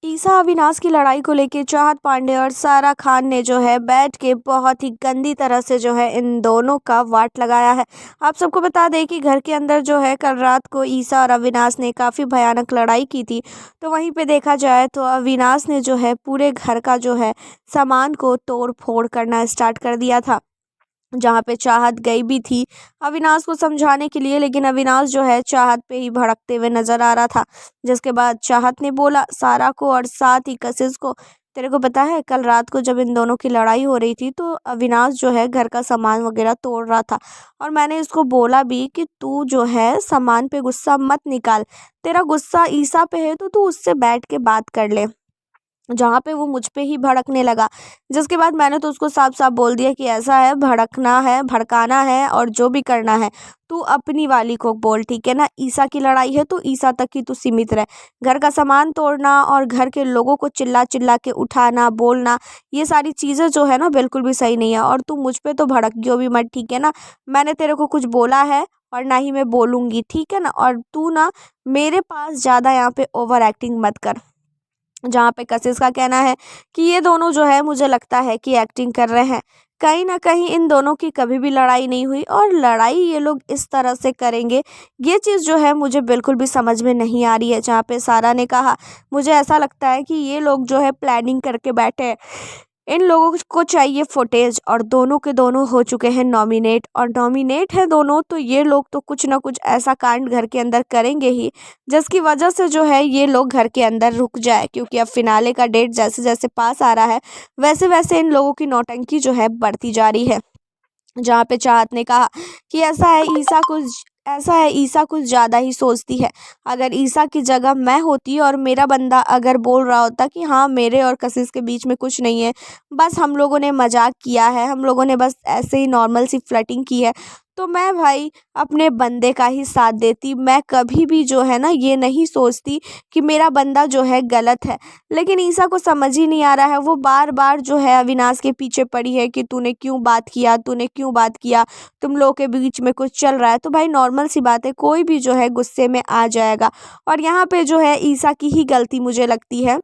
ईसा अविनाश की लड़ाई को लेके चाहत पांडे और सारा खान ने जो है बैठ के बहुत ही गंदी तरह से जो है इन दोनों का वाट लगाया है। आप सबको बता दें कि घर के अंदर जो है कल रात को ईसा और अविनाश ने काफ़ी भयानक लड़ाई की थी। तो वहीं पे देखा जाए तो अविनाश ने जो है पूरे घर का जो है सामान को तोड़ फोड़ करना स्टार्ट कर दिया था। जहाँ पे चाहत गई भी थी अविनाश को समझाने के लिए, लेकिन अविनाश जो है चाहत पे ही भड़कते हुए नजर आ रहा था। जिसके बाद चाहत ने बोला सारा को और साथ ही कशिश को, तेरे को पता है कल रात को जब इन दोनों की लड़ाई हो रही थी तो अविनाश जो है घर का सामान वगैरह तोड़ रहा था, और मैंने इसको बोला भी कि तू जो है सामान पे गुस्सा मत निकाल, तेरा गुस्सा ईसा पे है तो तू उससे बैठ के बात कर ले। जहाँ पे वो मुझ पे ही भड़कने लगा। जिसके बाद मैंने तो उसको साफ-साफ बोल दिया कि ऐसा है, भड़कना है, भड़काना है और जो भी करना है, तू अपनी वाली को बोल, ठीक है ना? ईसा की लड़ाई है तो ईसा तक ही तू सीमित रह। घर का सामान तोड़ना और घर के लोगों को चिल्ला-चिल्ला के उठाना, बोलना, ये सारी चीज़ें जो है ना बिल्कुल भी सही नहीं है, और तू मुझ पे तो भड़कियो भी मत, ठीक है ना? मैंने तेरे को कुछ बोला है और ना ही मैं बोलूँगी, ठीक है ना? और तू ना मेरे पास ज़्यादा यहाँ पे ओवर एक्टिंग मत कर। जहाँ पे कशिश का कहना है कि ये दोनों जो है मुझे लगता है कि एक्टिंग कर रहे हैं। कहीं न कहीं इन दोनों की कभी भी लड़ाई नहीं हुई और लड़ाई ये लोग इस तरह से करेंगे, ये चीज़ जो है मुझे बिल्कुल भी समझ में नहीं आ रही है। जहाँ पे सारा ने कहा, मुझे ऐसा लगता है कि ये लोग जो है प्लानिंग करके बैठे हैं। इन लोगों को चाहिए फुटेज, और दोनों के दोनों हो चुके हैं नॉमिनेट, और नॉमिनेट है दोनों, तो ये लोग तो कुछ ना कुछ ऐसा कांड घर के अंदर करेंगे ही जिसकी वजह से जो है ये लोग घर के अंदर रुक जाए, क्योंकि अब फिनाले का डेट जैसे जैसे पास आ रहा है वैसे वैसे इन लोगों की नौटंकी जो है बढ़ती जा रही है। जहाँ पे चाहत ने कहा कि ऐसा है ईसा कुछ ज़्यादा ही सोचती है। अगर ईसा की जगह मैं होती और मेरा बंदा अगर बोल रहा होता कि हाँ मेरे और कशिश के बीच में कुछ नहीं है, बस हम लोगों ने मजाक किया है, हम लोगों ने बस ऐसे ही नॉर्मल सी फ्लर्टिंग की है, तो मैं भाई अपने बंदे का ही साथ देती। मैं कभी भी जो है ना ये नहीं सोचती कि मेरा बंदा जो है गलत है। लेकिन ईसा को समझ ही नहीं आ रहा है, वो बार बार जो है अविनाश के पीछे पड़ी है कि तूने क्यों बात किया, तूने क्यों बात किया, तुम लोग के बीच में कुछ चल रहा है। तो भाई नॉर्मल सी बात है, कोई भी जो है गुस्से में आ जाएगा, और यहाँ पे जो है ईसा की ही गलती मुझे लगती है,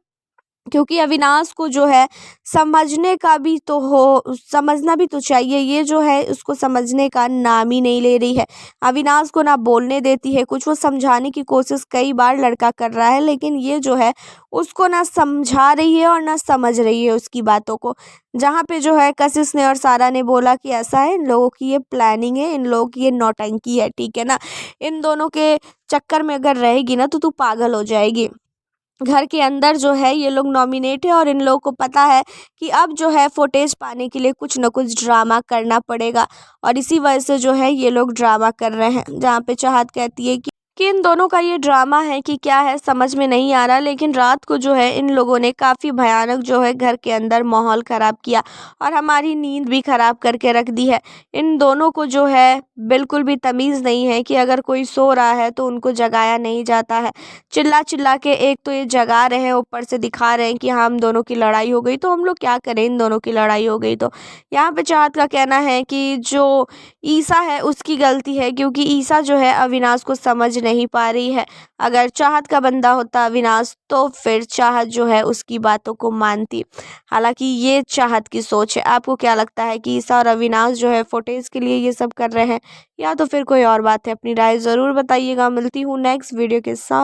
क्योंकि अविनाश को जो है समझने का भी तो हो, समझना भी तो चाहिए। ये जो है उसको समझने का नाम ही नहीं ले रही है। अविनाश को ना बोलने देती है कुछ, वो समझाने की कोशिश कई बार लड़का कर रहा है, लेकिन ये जो है उसको ना समझा रही है और ना समझ रही है उसकी बातों को। जहाँ पे जो है कशिश ने और सारा ने बोला कि ऐसा है, इन लोगों की ये प्लानिंग है, इन लोगों की ये नौटंकी है, ठीक है ना? इन दोनों के चक्कर में अगर रहेगी ना तो तू पागल हो जाएगी। घर के अंदर जो है ये लोग नॉमिनेट है और इन लोगों को पता है कि अब जो है फुटेज पाने के लिए कुछ न कुछ ड्रामा करना पड़ेगा, और इसी वजह से जो है ये लोग ड्रामा कर रहे हैं। जहाँ पे चाहत कहती है कि इन दोनों का ये ड्रामा है कि क्या है समझ में नहीं आ रहा, लेकिन रात को जो है इन लोगों ने काफ़ी भयानक जो है घर के अंदर माहौल ख़राब किया और हमारी नींद भी ख़राब करके रख दी है। इन दोनों को जो है बिल्कुल भी तमीज़ नहीं है कि अगर कोई सो रहा है तो उनको जगाया नहीं जाता है। चिल्ला चिल्ला के एक तो ये जगा रहे हैं, ऊपर से दिखा रहे हैं कि हाँ हम दोनों की लड़ाई हो गई, तो हम लोग क्या करें, इन दोनों की लड़ाई हो गई तो। यहाँ पे चाहत का कहना है कि जो ईसा है उसकी गलती है, क्योंकि ईसा जो है अविनाश को समझ नहीं पा रही है। अगर चाहत का बंदा होता अविनाश तो फिर चाहत जो है उसकी बातों को मानती। हालांकि ये चाहत की सोच है। आपको क्या लगता है कि ईसा और अविनाश जो है फुटेज के लिए ये सब कर रहे हैं, या तो फिर कोई और बात है? अपनी राय ज़रूर बताइएगा। मिलती हूँ नेक्स्ट वीडियो के साथ।